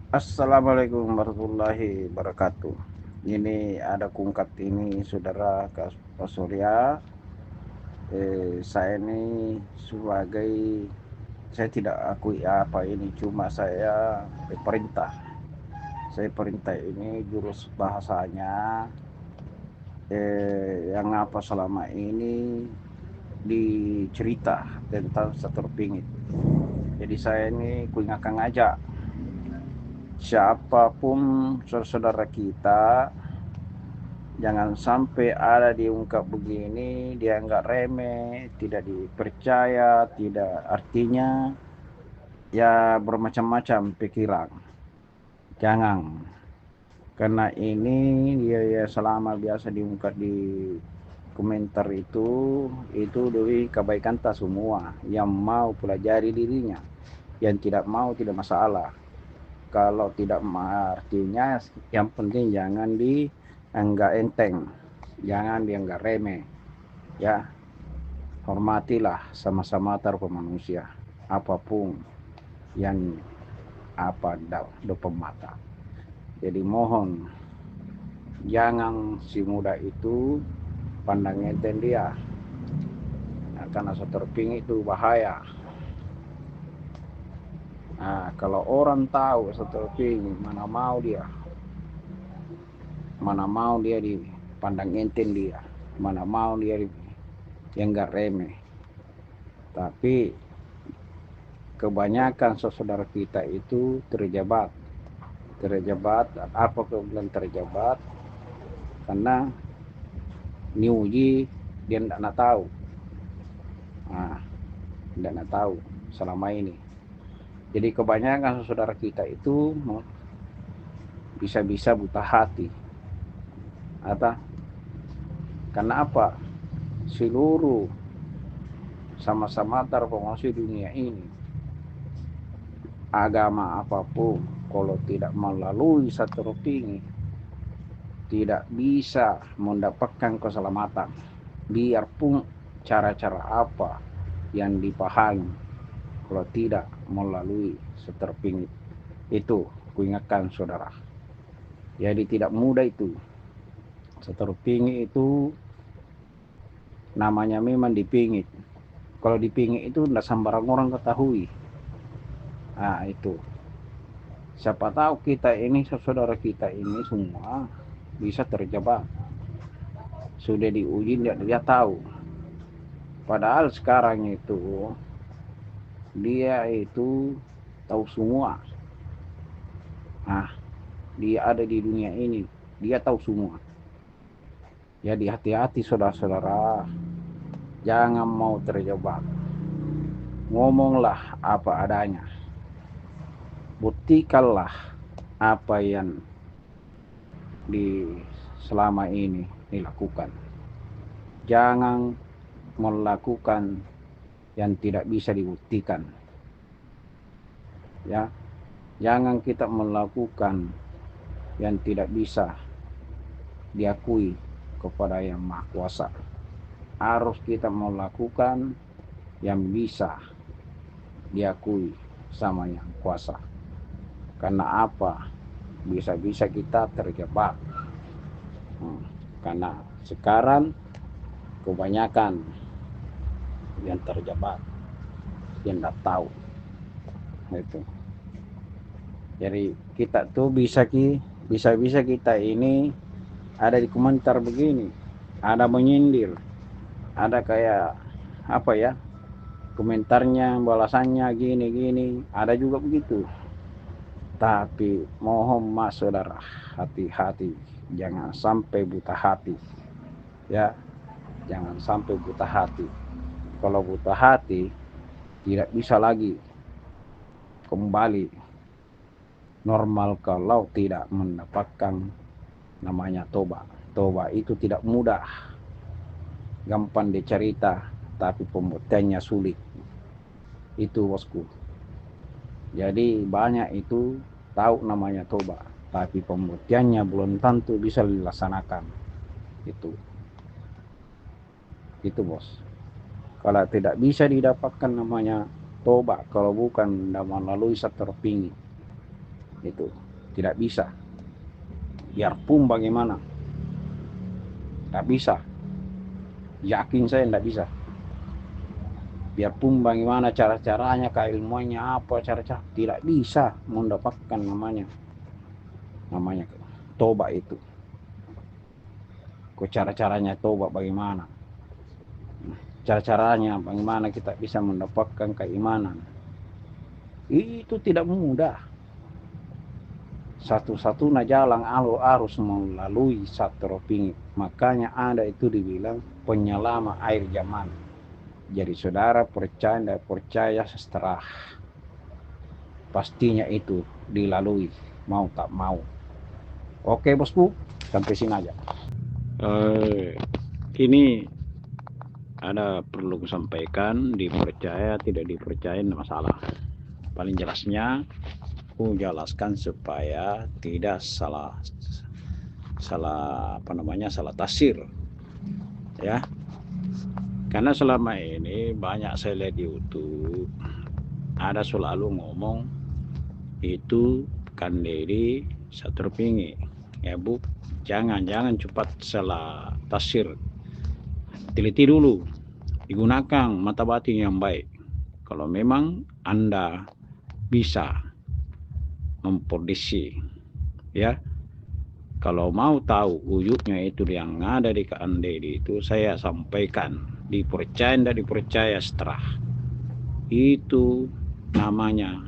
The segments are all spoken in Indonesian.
Assalamualaikum warahmatullahi wabarakatuh. Ini ada kungkat ini saudara Pak Surya. Saya ini saya tidak akui apa ini, cuma saya perintah. Saya perintah ini jurus bahasanya yang apa selama ini dicerita tentang Satur Pingit. Jadi saya ini kuingatkan aja siapapun saudara kita, jangan sampai ada diungkap begini, dia nggak remeh, tidak dipercaya, tidak artinya ya bermacam-macam pikiran. Jangan, karena ini dia ya selama biasa diungkap di komentar itu dari kebaikan tak semua yang mau pelajari dirinya, yang tidak mau tidak masalah. Kalau tidak artinya yang penting jangan dianggap enteng, jangan dianggap remeh, ya. Hormatilah sama-sama taruh manusia apapun yang depan mata. Jadi mohon jangan si muda itu pandang enteng dia, nah, karena seterping itu bahaya. Nah, kalau orang tahu seterping, mana mau dia dipandang enteng dia, mana mau dia yang gak remeh. Tapi kebanyakan saudara kita itu terjebat. Apa kemudian terjebat? Karena niuji dia tidak tahu. Nah, tidak tahu selama ini. Jadi kebanyakan saudara kita itu bisa-bisa buta hati. Atau karena apa? Seluruh sama-sama terpengaruh dunia ini. Agama apapun, kalau tidak melalui satu tinggi, tidak bisa mendapatkan keselamatan. Biarpun cara-cara apa yang dipahami, kalau tidak melalui seterping itu, kuingatkan saudara. Jadi tidak mudah itu. Seterping itu namanya memang dipingit. Kalau dipingit itu tidak sembarang orang ketahui. Nah itu. Siapa tahu kita ini, saudara kita ini semua bisa terjebak. Sudah diuji, dia tahu. Padahal sekarang itu dia itu tahu semua. Nah, dia ada di dunia ini, dia tahu semua. Jadi hati-hati saudara-saudara, jangan mau terjebak. Ngomonglah apa adanya. Buktikanlah apa yang di selama ini dilakukan. Jangan melakukan yang tidak bisa dibuktikan. Ya, jangan kita melakukan yang tidak bisa diakui kepada yang Maha Kuasa. Harus kita melakukan yang bisa diakui sama yang kuasa. Karena apa? Bisa-bisa kita terjebak. Karena sekarang kebanyakan yang terjebak, yang tidak tahu. Itu. Jadi kita tuh bisa-bisa kita ini ada di komentar begini, ada menyindir, ada kayak apa ya, komentarnya balasannya gini, ada juga begitu. Tapi mohon mas saudara, hati-hati, jangan sampai buta hati, ya, jangan sampai buta hati. Kalau buta hati tidak bisa lagi kembali normal kalau tidak mendapatkan namanya toba. Toba itu tidak mudah, gampang dicerita, tapi pembuktiannya sulit. Itu bosku. Jadi banyak itu tahu namanya toba, tapi pembuktiannya belum tentu bisa dilaksanakan. Itu bos. Kalau tidak bisa didapatkan namanya toba, kalau bukan melalui sektor tinggi, Itu tidak bisa, biarpun bagaimana, tidak bisa. Yakin saya tidak bisa. Biarpun bagaimana cara-caranya, keilmuannya apa, cara-cara, tidak bisa mendapatkan namanya toba itu. Kok cara-caranya toba bagaimana? Cara-caranya bagaimana kita bisa mendapatkan keimanan? Itu tidak mudah. Satu-satunya jalan harus melalui Satro Pingi. Makanya ada itu dibilang penyelama air zaman. Jadi saudara percaya tidak percaya, setelah pastinya itu dilalui, mau tak mau. Oke bosku, sampai sini aja. Ini ada perlu sampaikan, dipercaya tidak dipercaya tidak masalah. Paling jelasnya aku jelaskan supaya tidak salah tafsir ya. Karena selama ini banyak saya lihat di YouTube ada selalu ngomong itu kan diri Satro Pingi ya Bu, jangan cepat salah tafsir, teliti dulu, digunakan mata batin yang baik. Kalau memang Anda bisa memprediksi ya, kalau mau tahu wujudnya itu yang ada di Kang Deddy itu saya sampaikan, dipercaya dan dipercaya setelah itu namanya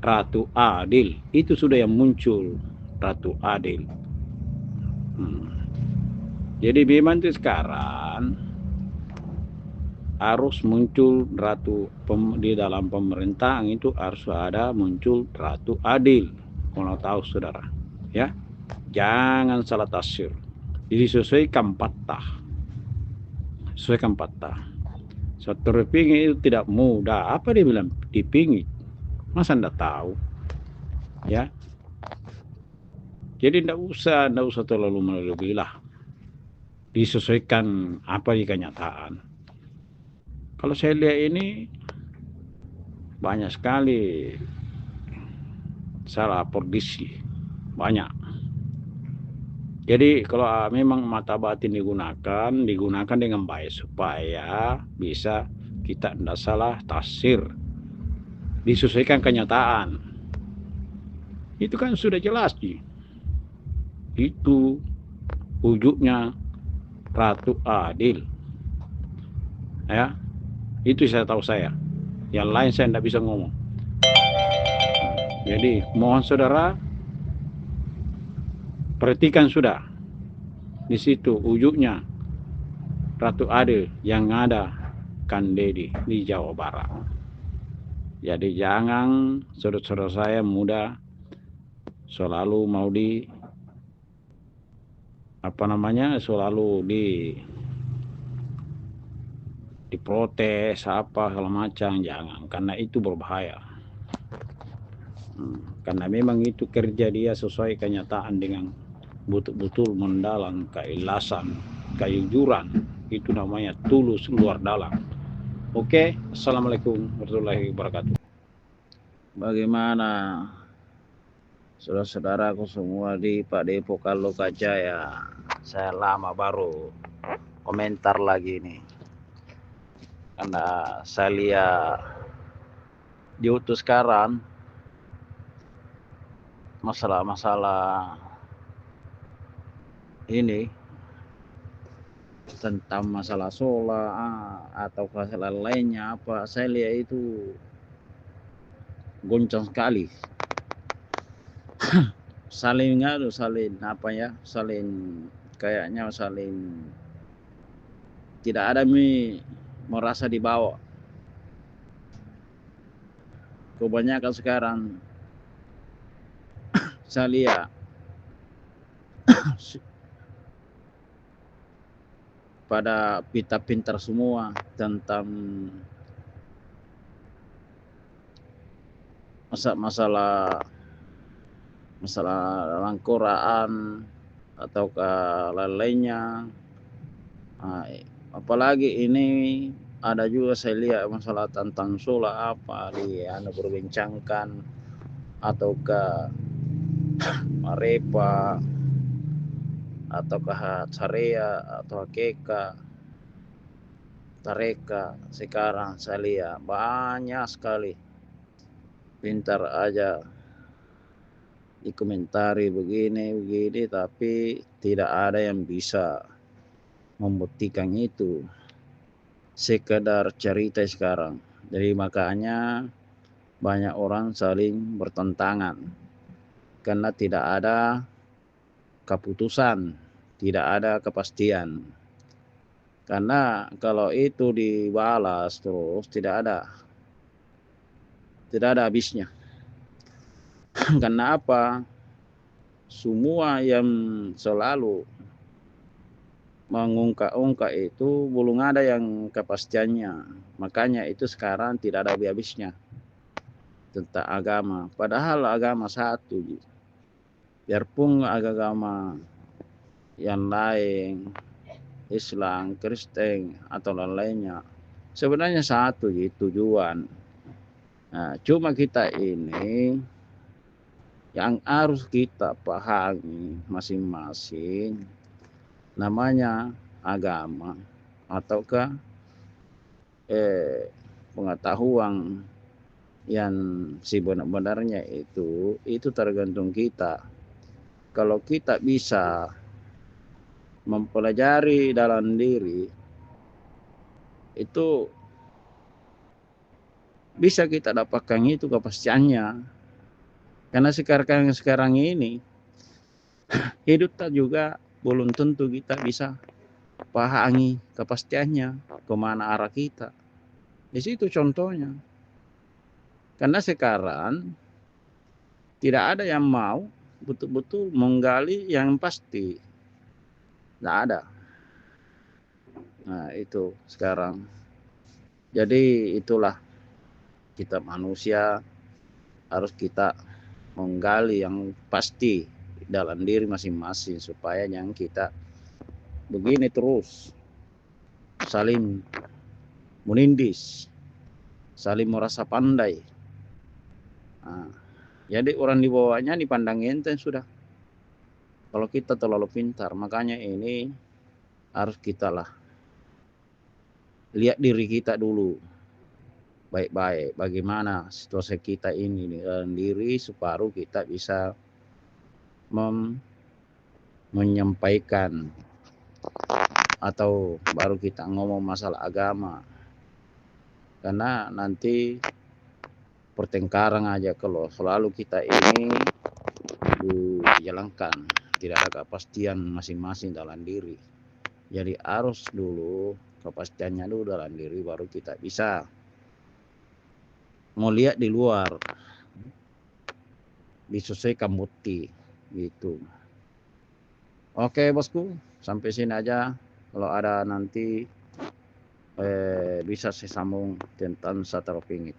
Ratu Adil. Itu sudah yang muncul Ratu Adil. Jadi memang itu sekarang harus muncul ratu di dalam pemerintahan, itu harus ada muncul Ratu Adil. Kalau tahu saudara ya, jangan salah tafsir. Jadi sesuaikan patah. Satro Pingi itu tidak mudah. Apa dia bilang dipingit? Masa anda tahu ya? Jadi tidak usah terlalu melebihilah. Disesuaikan apa di kenyataan. Kalau saya lihat ini banyak sekali salah prediksi, banyak. Jadi kalau memang mata batin digunakan dengan baik supaya bisa kita tidak salah tafsir, disesuaikan kenyataan. Itu kan sudah jelas sih. Itu wujudnya Ratu Adil ya, itu saya tahu. Yang lain saya tidak bisa ngomong. Jadi mohon saudara perhatikan sudah, di situ wujudnya Ratu Adil yang ada Kang Deddy di Jawa Barat. Jadi jangan saudara-saudara saya muda selalu mau selalu diprotes apa segala macam, jangan, karena itu berbahaya. Karena memang itu kerja dia sesuai kenyataan dengan betul-betul mendalam, keikhlasan, kejujuran, itu namanya tulus luar dalam. Oke, assalamualaikum warahmatullahi wabarakatuh. Bagaimana saudara-saudaraku semua di Pak Depo kalau kaca ya, saya lama baru komentar lagi nih, karena saya lihat diutus sekarang masalah ini tentang masalah solar atau masalah lainnya apa, saya lihat itu goncang sekali. saling kayaknya saling tidak ada merasa dibawa. Kebanyakan sekarang saya lihat pada pintar semua tentang masalah langkoraan atau lainnya. Apalagi ini ada juga saya lihat masalah tentang solar apa berbincangkan ataukah marepa, ataukah carea, atau hakeka, tareka. Sekarang saya lihat banyak sekali pintar aja dikomentari begini, tapi tidak ada yang bisa membuktikan itu, sekedar cerita sekarang. Jadi makanya banyak orang saling bertentangan karena tidak ada keputusan, tidak ada kepastian. Karena kalau itu dibalas terus tidak ada habisnya. Karena apa? Semua yang selalu mengungkap-ungkap itu belum ada yang kepastiannya. Makanya itu sekarang tidak ada habisnya tentang agama. Padahal agama satu. Biarpun agama yang lain, Islam, Kristen, atau lain-lainnya, sebenarnya satu tujuan. Nah, cuma kita ini yang harus kita pahami masing-masing, namanya agama ataukah pengetahuan yang sebenarnya itu tergantung kita. Kalau kita bisa mempelajari dalam diri, itu bisa kita dapatkan itu kepastiannya. Karena sekarang ini hidup tak juga belum tentu kita bisa pahami kepastiannya kemana arah kita. Di situ contohnya. Karena sekarang tidak ada yang mau betul-betul menggali yang pasti. Tidak ada. Nah itu sekarang. Jadi itulah, kita manusia harus kita menggali yang pasti dalam diri masing-masing, supaya yang kita begini terus saling menindis, saling merasa pandai. Nah, jadi orang di bawahnya dipandang enteng sudah kalau kita terlalu pintar. Makanya ini harus kita lah lihat diri kita dulu baik-baik, bagaimana situasi kita ini dalam diri, supaya kita bisa menyampaikan atau baru kita ngomong masalah agama. Karena nanti pertengkaran aja kalau selalu kita ini dijalankan, tidak ada kepastian masing-masing dalam diri. Jadi harus dulu kepastiannya dulu dalam diri, baru kita bisa mau lihat di luar, disesuaikan bukti gitu. Oke bosku, sampai sini aja. Kalau ada nanti bisa saya sambung tentang satu topik ini.